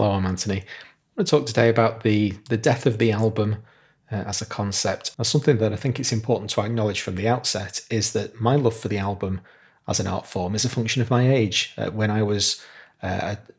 Hello, I'm Anthony. I want to talk today about the death of the album as a concept. Now, something that I think it's important to acknowledge from the outset is that my love for the album as an art form is a function of my age. When I was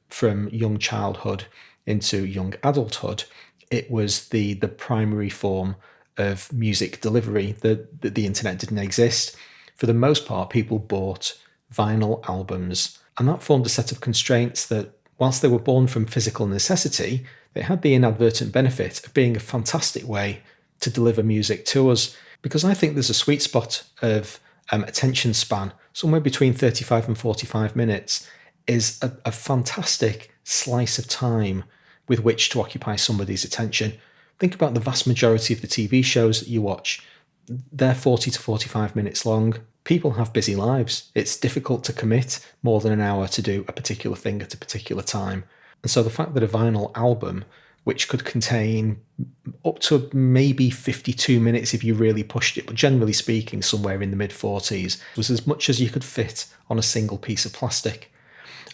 from young childhood into young adulthood, it was the primary form of music delivery. The internet didn't exist. For the most part, people bought vinyl albums, and that formed a set of constraints that, whilst they were born from physical necessity, they had the inadvertent benefit of being a fantastic way to deliver music to us. Because I think there's a sweet spot of attention span, somewhere between 35 and 45 minutes, is a fantastic slice of time with which to occupy somebody's attention. Think about the vast majority of the TV shows that you watch. They're 40 to 45 minutes long. People have busy lives. It's difficult to commit more than an hour to do a particular thing at a particular time. And so the fact that a vinyl album, which could contain up to maybe 52 minutes if you really pushed it, but generally speaking, somewhere in the mid-40s, was as much as you could fit on a single piece of plastic.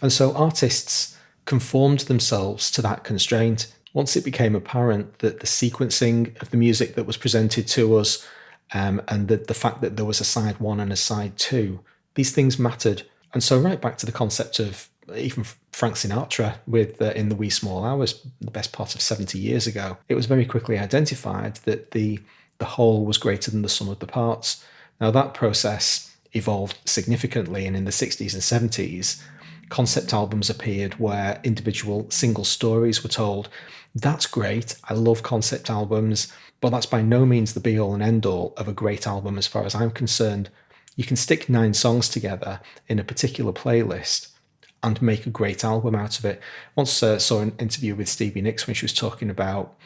And so artists conformed themselves to that constraint. Once it became apparent that the sequencing of the music that was presented to us and the fact that there was a side one and a side two, these things mattered. And so right back to the concept of even Frank Sinatra with In the Wee Small Hours, the best part of 70 years ago, it was very quickly identified that the whole was greater than the sum of the parts. Now that process evolved significantly, and in the 60s and 70s, concept albums appeared where individual single stories were told. That's great. I love concept albums, but that's by no means the be-all and end-all of a great album as far as I'm concerned. You can stick 9 songs together in a particular playlist and make a great album out of it. Once saw an interview with Stevie Nicks when she was talking about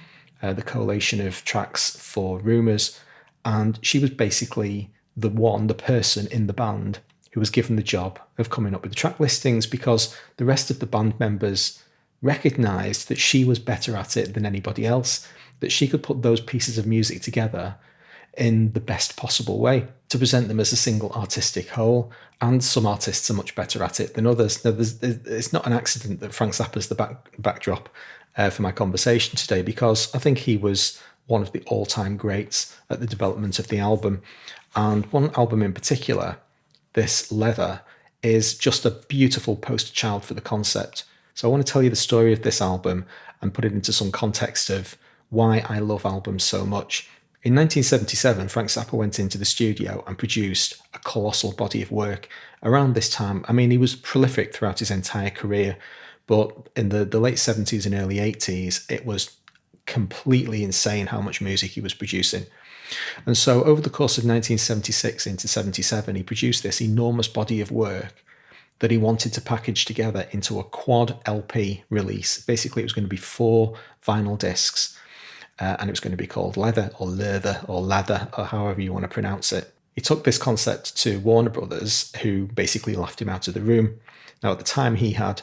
the collation of tracks for Rumours, and she was basically the person in the band who was given the job of coming up with the track listings, because the rest of the band members recognised that she was better at it than anybody else, that she could put those pieces of music together in the best possible way to present them as a single artistic whole. And some artists are much better at it than others. Now, it's not an accident that Frank Zappa's the backdrop for my conversation today, because I think he was one of the all-time greats at the development of the album. And one album in particular, this Leather, is just a beautiful poster child for the concept. So I want to tell you the story of this album and put it into some context of why I love albums so much. In 1977, Frank Zappa went into the studio and produced a colossal body of work. Around this time, I mean, he was prolific throughout his entire career, but in the late 70s and early 80s, it was completely insane how much music he was producing. And so over the course of 1976 into 77, he produced this enormous body of work that he wanted to package together into a quad LP release. Basically, it was going to be 4 vinyl discs, and it was going to be called Leather or Leather or Lather, or however you want to pronounce it. He took this concept to Warner Brothers, who basically laughed him out of the room. Now, at the time, he had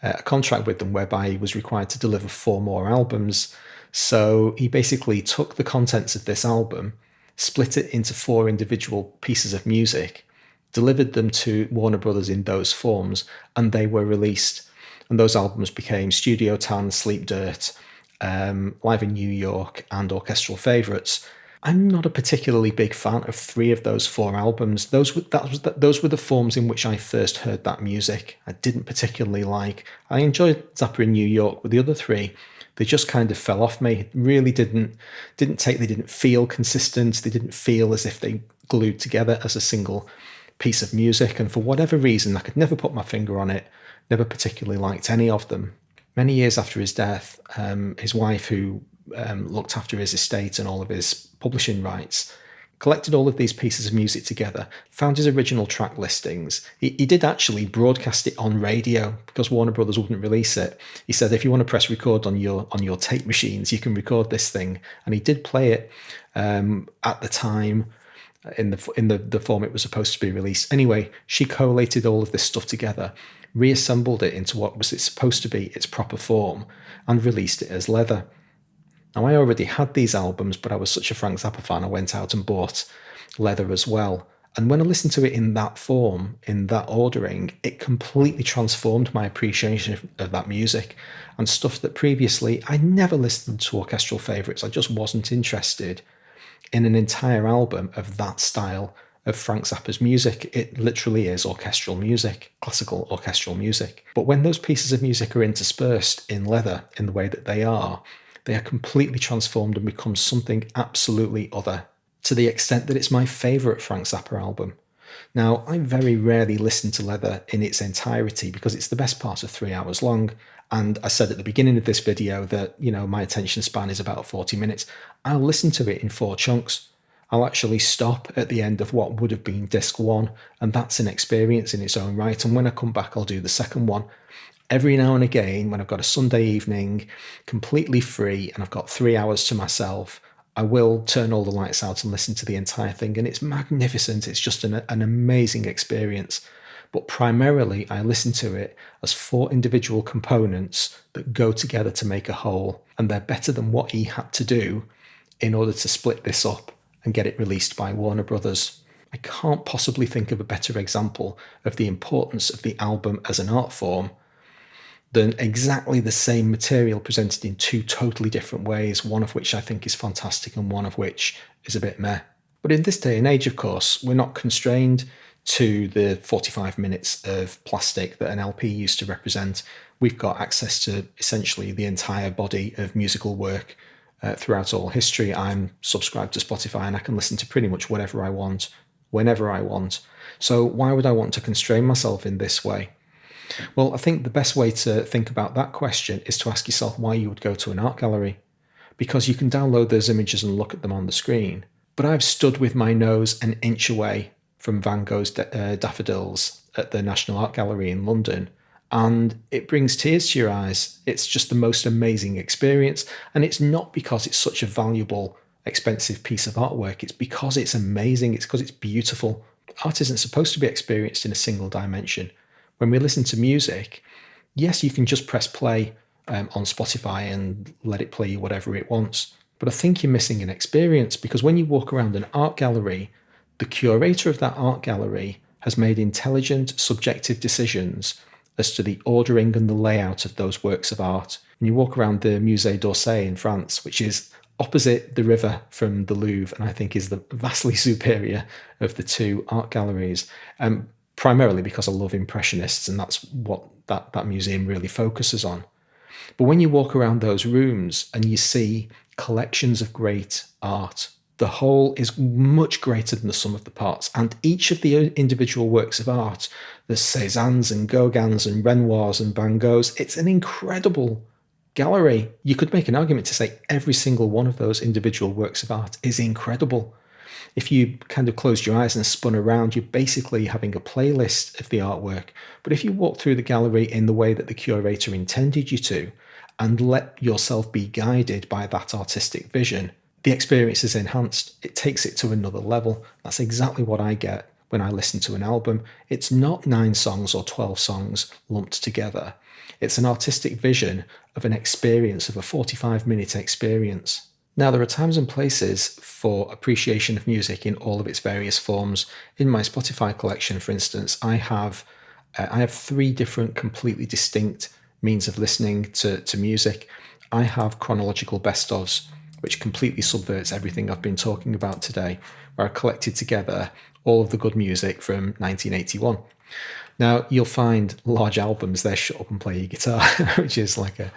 a contract with them whereby he was required to deliver 4 more albums. So he basically took the contents of this album, split it into 4 individual pieces of music, delivered them to Warner Brothers in those forms, and they were released. And those albums became Studio Tan, Sleep Dirt, Live in New York, and Orchestral Favourites. I'm not a particularly big fan of 3 of those 4 albums. Those were the forms in which I first heard that music. I didn't particularly like. I enjoyed Zappa in New York, but the other 3, they just kind of fell off me. It really didn't feel consistent. They didn't feel as if they glued together as a single piece of music. And for whatever reason, I could never put my finger on it, never particularly liked any of them. Many years after his death, his wife, who looked after his estate and all of his publishing rights, collected all of these pieces of music together, found his original track listings. He did actually broadcast it on radio because Warner Brothers wouldn't release it. He said, if you want to press record on your tape machines, you can record this thing. And he did play it at the time in the form it was supposed to be released. Anyway, she collated all of this stuff together, reassembled it into what was it supposed to be its proper form, and released it as Leather. Now, I already had these albums, but I was such a Frank Zappa fan, I went out and bought Leather as well. And when I listened to it in that form, in that ordering, it completely transformed my appreciation of that music. and stuff that previously I never listened to orchestral favourites. I just wasn't interested in an entire album of that style of Frank Zappa's music. It literally is orchestral music, classical orchestral music. But when those pieces of music are interspersed in leather in the way that they are completely transformed and become something absolutely other, to the extent that it's my favourite Frank Zappa album. Now, I very rarely listen to Leather in its entirety because it's the best part of 3 hours long. And I said at the beginning of this video that, my attention span is about 40 minutes. I'll listen to it in 4 chunks. I'll actually stop at the end of what would have been disc 1, and that's an experience in its own right. And when I come back, I'll do the second one. Every now and again, when I've got a Sunday evening, completely free, and I've got 3 hours to myself, I will turn all the lights out and listen to the entire thing, and it's magnificent. It's just an amazing experience. But primarily, I listen to it as 4 individual components that go together to make a whole, and they're better than what he had to do in order to split this up and get it released by Warner Brothers. I can't possibly think of a better example of the importance of the album as an art form than exactly the same material presented in 2 totally different ways, one of which I think is fantastic and one of which is a bit meh. But in this day and age, of course, we're not constrained to the 45 minutes of plastic that an LP used to represent. We've got access to essentially the entire body of musical work throughout all history. I'm subscribed to Spotify and I can listen to pretty much whatever I want, whenever I want. So why would I want to constrain myself in this way? Well, I think the best way to think about that question is to ask yourself why you would go to an art gallery. Because you can download those images and look at them on the screen. But I've stood with my nose an inch away from Van Gogh's daffodils at the National Art Gallery in London, and it brings tears to your eyes. It's just the most amazing experience, and it's not because it's such a valuable, expensive piece of artwork. It's because it's amazing. It's because it's beautiful. Art isn't supposed to be experienced in a single dimension. When we listen to music, yes, you can just press play on Spotify and let it play you whatever it wants. But I think you're missing an experience, because when you walk around an art gallery, the curator of that art gallery has made intelligent, subjective decisions as to the ordering and the layout of those works of art. And you walk around the Musée d'Orsay in France, which is opposite the river from the Louvre, and I think is the vastly superior of the 2 art galleries. Primarily because I love Impressionists, and that's what that museum really focuses on. But when you walk around those rooms and you see collections of great art, the whole is much greater than the sum of the parts. And each of the individual works of art, the Cézannes and Gauguins and Renoirs and Van Goghs, it's an incredible gallery. You could make an argument to say every single one of those individual works of art is incredible. If you kind of closed your eyes and spun around, you're basically having a playlist of the artwork. But if you walk through the gallery in the way that the curator intended you to, and let yourself be guided by that artistic vision, the experience is enhanced. It takes it to another level. That's exactly what I get when I listen to an album. It's not 9 songs or 12 songs lumped together. It's an artistic vision of an experience, of a 45-minute experience. Now, there are times and places for appreciation of music in all of its various forms. In my Spotify collection, for instance, I have 3 different completely distinct means of listening to music. I have chronological best-ofs, which completely subverts everything I've been talking about today, where I collected together all of the good music from 1981. Now, you'll find large albums there, Shut Up and Play Your Guitar, which is like a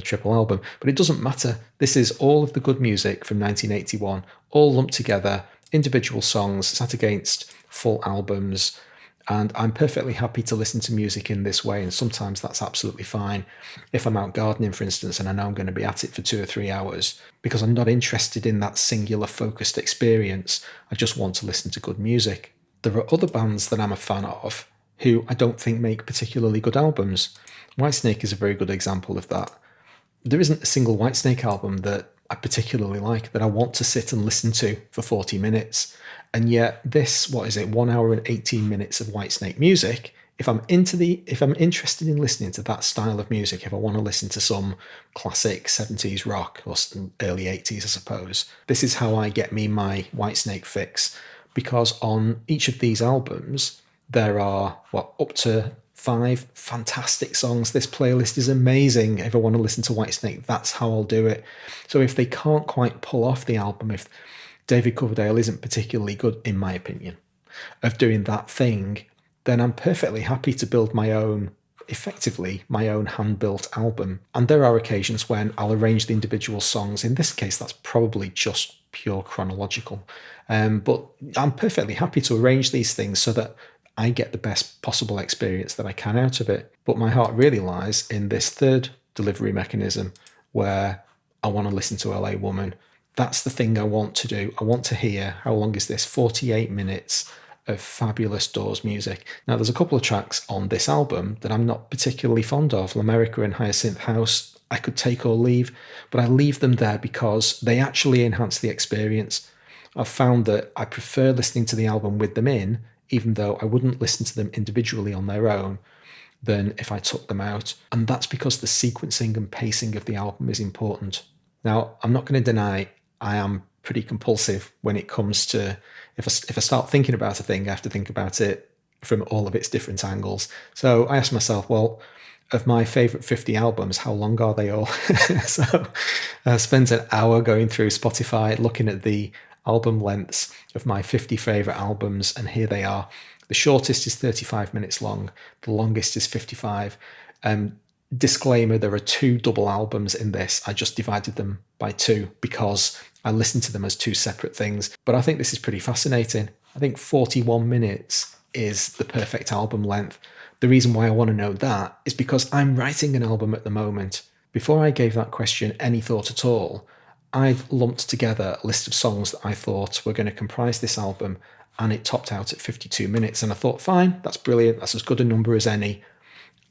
triple album. But it doesn't matter. This is all of the good music from 1981, all lumped together, individual songs sat against full albums. And I'm perfectly happy to listen to music in this way, and sometimes that's absolutely fine. If I'm out gardening, for instance, and I know I'm going to be at it for 2 or 3 hours, because I'm not interested in that singular focused experience, I just want to listen to good music. There are other bands that I'm a fan of who I don't think make particularly good albums. Whitesnake is a very good example of that. There isn't a single Whitesnake album that I particularly like, that I want to sit and listen to for 40 minutes. And yet this, 1 hour and 18 minutes of Whitesnake music, if I'm interested in listening to that style of music, if I want to listen to some classic 70s rock or early 80s, I suppose, this is how I get me my Whitesnake fix. Because on each of these albums, there are, up to 5 fantastic songs. This playlist is amazing. If I want to listen to Whitesnake, that's how I'll do it. So if they can't quite pull off the album, if David Coverdale isn't particularly good, in my opinion, of doing that thing, then I'm perfectly happy to build my own, effectively my own hand-built album. And there are occasions when I'll arrange the individual songs. In this case, that's probably just pure chronological. But I'm perfectly happy to arrange these things so that I get the best possible experience that I can out of it. But my heart really lies in this third delivery mechanism where I want to listen to LA Woman. That's the thing I want to do. I want to hear, how long is this? 48 minutes of fabulous Doors music. Now, there's a couple of tracks on this album that I'm not particularly fond of. L'America and Hyacinth House, I could take or leave, but I leave them there because they actually enhance the experience. I've found that I prefer listening to the album with them in, even though I wouldn't listen to them individually on their own, than if I took them out. And that's because the sequencing and pacing of the album is important. Now, I'm not going to deny I am pretty compulsive when it comes to, if I start thinking about a thing, I have to think about it from all of its different angles. So I asked myself, well, of my favourite 50 albums, how long are they all? So I spent an hour going through Spotify, looking at the album lengths of my 50 favourite albums, and here they are. The shortest is 35 minutes long, the longest is 55. Disclaimer, there are 2 double albums in this. I just divided them by 2 because I listened to them as 2 separate things. But I think this is pretty fascinating. I think 41 minutes is the perfect album length. The reason why I want to know that is because I'm writing an album at the moment. Before I gave that question any thought at all, I lumped together a list of songs that I thought were going to comprise this album, and it topped out at 52 minutes. And I thought, fine, that's brilliant. That's as good a number as any.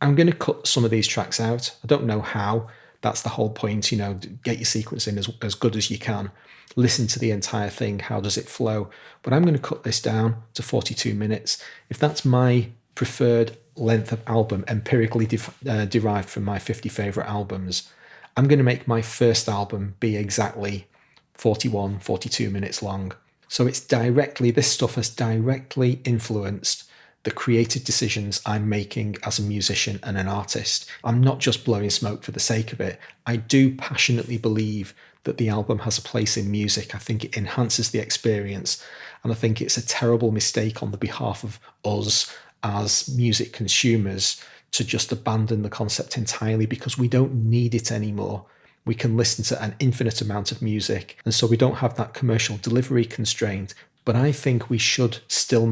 I'm going to cut some of these tracks out. I don't know how. That's the whole point, get your sequencing as good as you can. Listen to the entire thing. How does it flow? But I'm going to cut this down to 42 minutes. If that's my preferred length of album, empirically derived from my 50 favourite albums, I'm going to make my first album be exactly 41, 42 minutes long. So this stuff has directly influenced the creative decisions I'm making as a musician and an artist. I'm not just blowing smoke for the sake of it. I do passionately believe that the album has a place in music. I think it enhances the experience, and I think it's a terrible mistake on the behalf of us as music consumers to just abandon the concept entirely, because we don't need it anymore. We can listen to an infinite amount of music, and so we don't have that commercial delivery constraint. But I think we should still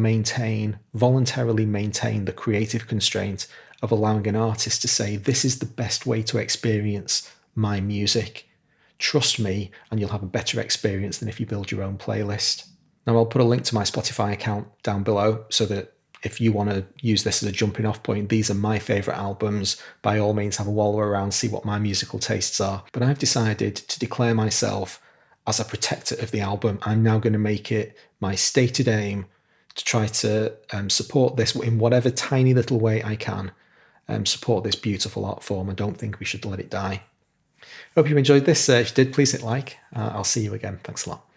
voluntarily maintain the creative constraint of allowing an artist to say, this is the best way to experience my music. Trust me, and you'll have a better experience than if you build your own playlist. Now, I'll put a link to my Spotify account down below so that if you want to use this as a jumping off point, these are my favourite albums. By all means, have a wallow around, see what my musical tastes are. But I've decided to declare myself as a protector of the album. I'm now going to make it my stated aim to try to support this in whatever tiny little way I can, support this beautiful art form. I don't think we should let it die. Hope you enjoyed this. If you did, please hit like. I'll see you again. Thanks a lot.